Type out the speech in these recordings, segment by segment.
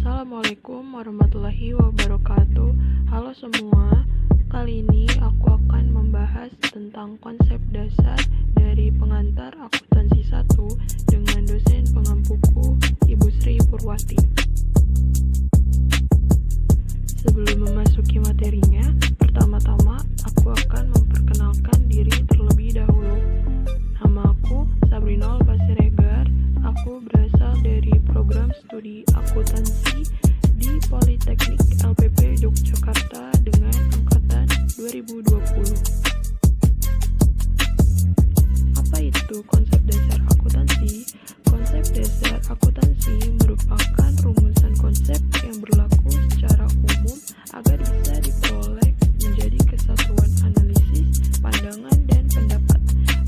Assalamualaikum warahmatullahi wabarakatuh. Halo semua, kali ini aku akan membahas tentang konsep dasar dari pengantar akuntansi 1 dengan dosen pengampuku Ibu Sri Purwati. Sebelum memasuki materinya, pertama-tama aku akan memperkenalkan diri terlebih dahulu. Nama aku Sabrinol Pasiregar. Aku berasal dari program studi akuntansi di Politeknik LPP Yogyakarta dengan angkatan 2020. Apa itu konsep dasar akuntansi? Konsep dasar akuntansi merupakan rumusan konsep yang berlaku secara umum agar bisa diperoleh menjadi kesatuan analisis, pandangan, dan pendapat,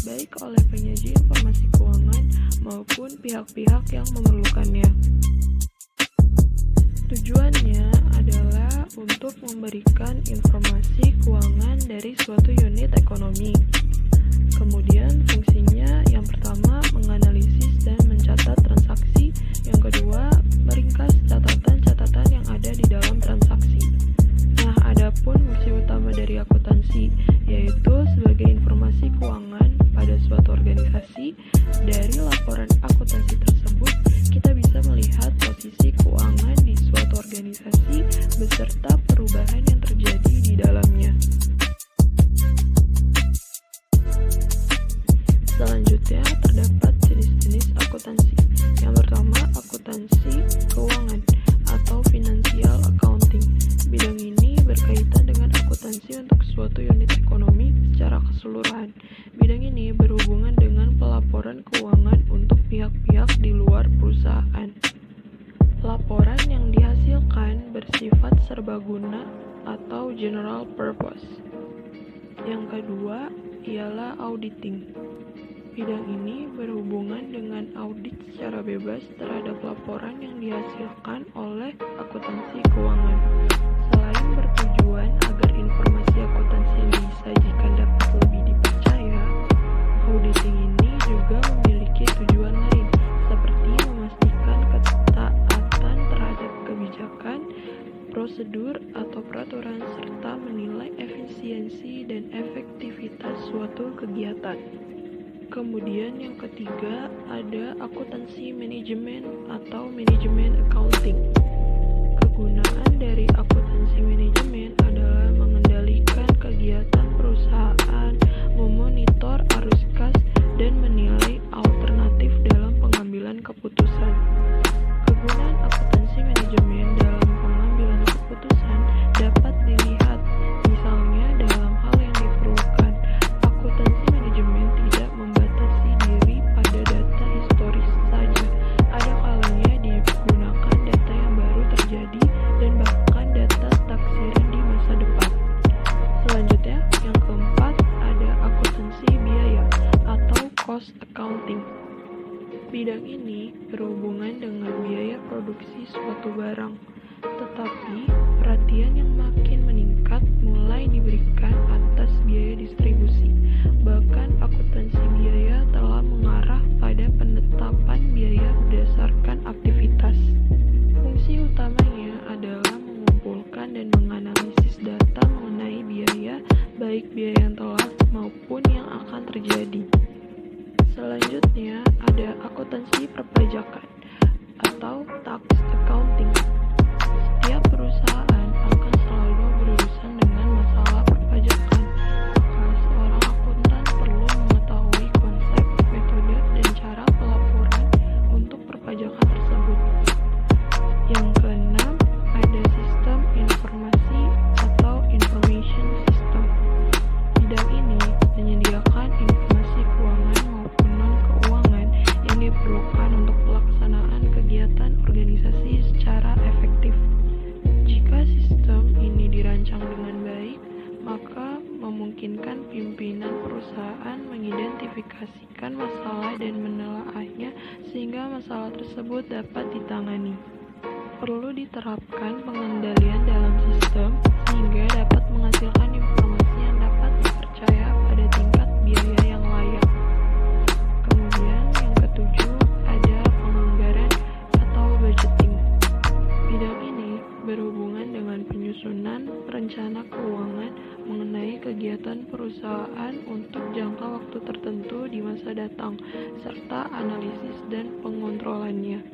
baik oleh penyaji informasi keuangan maupun pihak-pihak yang memerlukannya. Tujuannya adalah untuk memberikan informasi keuangan dari suatu unit ekonomi. Kemudian fungsinya yang pertama menganalisis dan mencatat transaksi, yang kedua meringkas catatan-catatan yang ada di dalam transaksi. Nah, adapun fungsi utama dari akuntansi yaitu sebagai informasi keuangan pada suatu organisasi. Dari laporan akuntansi tersebut, kita bisa melihat posisi keuangan di suatu organisasi beserta perubahan yang terjadi di dalamnya. Selanjutnya, terdapat jenis-jenis akuntansi. Yang pertama, akuntansi keuangan atau financial accounting. Bidang ini berkaitan dengan akuntansi untuk suatu unit ekonomi secara keseluruhan. Bidang ini berhubungan dengan pelaporan keuangan untuk pihak-pihak di luar perusahaan. Laporan yang dihasilkan bersifat serbaguna atau general purpose. Yang kedua ialah auditing. Bidang ini berhubungan dengan audit secara bebas terhadap laporan yang dihasilkan oleh akuntansi keuangan. Selain bertujuan agar informasi akuntansi yang disajikan dapat lebih dipercaya, auditing ini juga memiliki tujuan lain, seperti memastikan ketaatan terhadap kebijakan, prosedur atau peraturan, serta menilai efisiensi dan efektivitas suatu kegiatan. Kemudian yang ketiga ada akuntansi manajemen atau manajemen accounting. Kegunaan dari akuntansi manajemen adalah mengendalikan kegiatan perusahaan, memonitor arus kas, dan menilai alternatif dalam pengambilan keputusan. Kegunaan akuntansi manajemen dalam pengambilan keputusan dapat dilihat misalnya dalam hal yang diperlukan. Akuntansi manajemen tidak membatasi diri pada data historis saja. Ada kalanya digunakan data yang baru terjadi dan bahkan data taksiran di masa depan. Selanjutnya, yang keempat ada akuntansi biaya atau cost accounting. Bidang ini berhubungan dengan biaya produksi suatu barang, tetapi perhatian yang makin meningkat mulai diberikan atas biaya distribusi. Bahkan akuntansi biaya telah mengarah pada penetapan biaya berdasarkan aktivitas. Fungsi utamanya adalah mengumpulkan dan menganalisis data mengenai biaya, baik biaya yang telah maupun yang akan terjadi. Selanjutnya ada akuntansi perpajakan atau tax accounting. Setiap perusahaan akan selalu berurusan dengan masalah perpajakan, maka seorang akuntan perlu mengetahui konsep, metode, dan cara pelaporan untuk perpajakan tersebut. Yang keenam ada sistem informasi atau information system. Bidang ini menyediakan informasi keuangan maupun non-keuangan yang diperlukan untuk pelaksanaan kegiatan organisasi secara efektif. Jika sistem ini dirancang dengan baik, maka memungkinkan pimpinan perusahaan mengidentifikasikan masalah dan menelaahnya sehingga masalah tersebut dapat ditangani. Perlu diterapkan pengendalian dalam sistem sehingga dapat menghasilkan informasi yang dapat dipercaya pada tingkat biaya yang layak. Kemudian yang ketujuh ada penganggaran atau budgeting. Bidang datang, serta analisis dan pengontrolannya.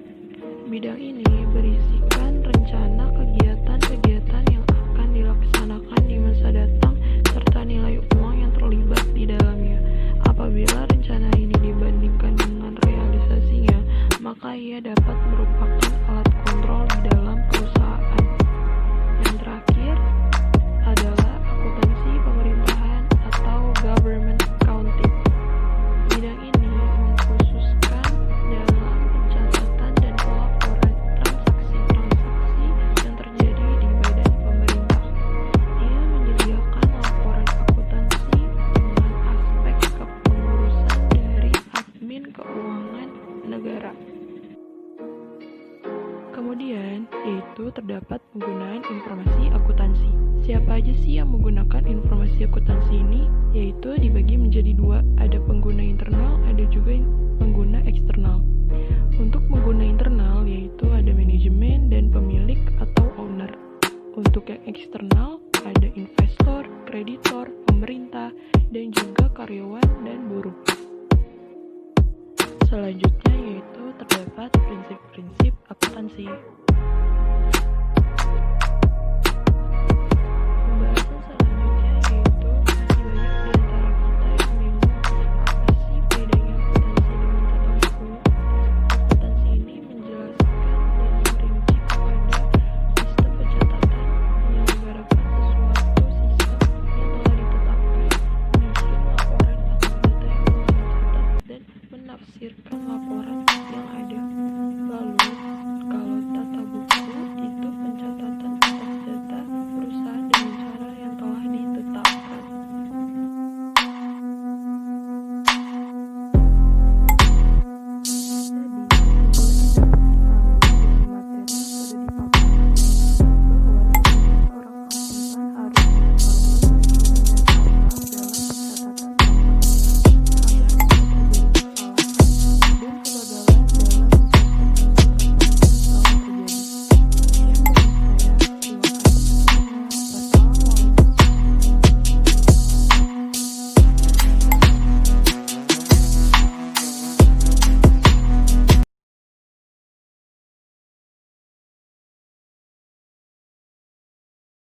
Bidang ini berisikan rencana kegiatan-kegiatan yang akan dilaksanakan di masa datang serta nilai uang yang terlibat di dalamnya. Apabila rencana ini dibandingkan dengan realisasinya, maka ia dapat merupakan alat kontrol di dalam perusahaan. Yang terakhir adalah akuntansi pemerintahan atau government accounting. Bidang ini mengkhususkan dalam pencatatan dan pelaporan transaksi-transaksi yang terjadi di badan pemerintah. Ia menyediakan laporan akuntansi dengan aspek kepengurusan dari admin keuangan negara. Kemudian, yaitu terdapat penggunaan informasi akuntansi. Siapa aja sih yang menggunakan informasi akuntansi ini? Yaitu dibagi menjadi dua, ada pengguna internal, ada juga pengguna eksternal. Untuk pengguna internal, yaitu ada manajemen dan pemilik atau owner. Untuk yang eksternal, ada investor, kreditor, pemerintah, dan juga karyawan dan buruh. Selanjutnya yaitu terdapat prinsip-prinsip akuntansi.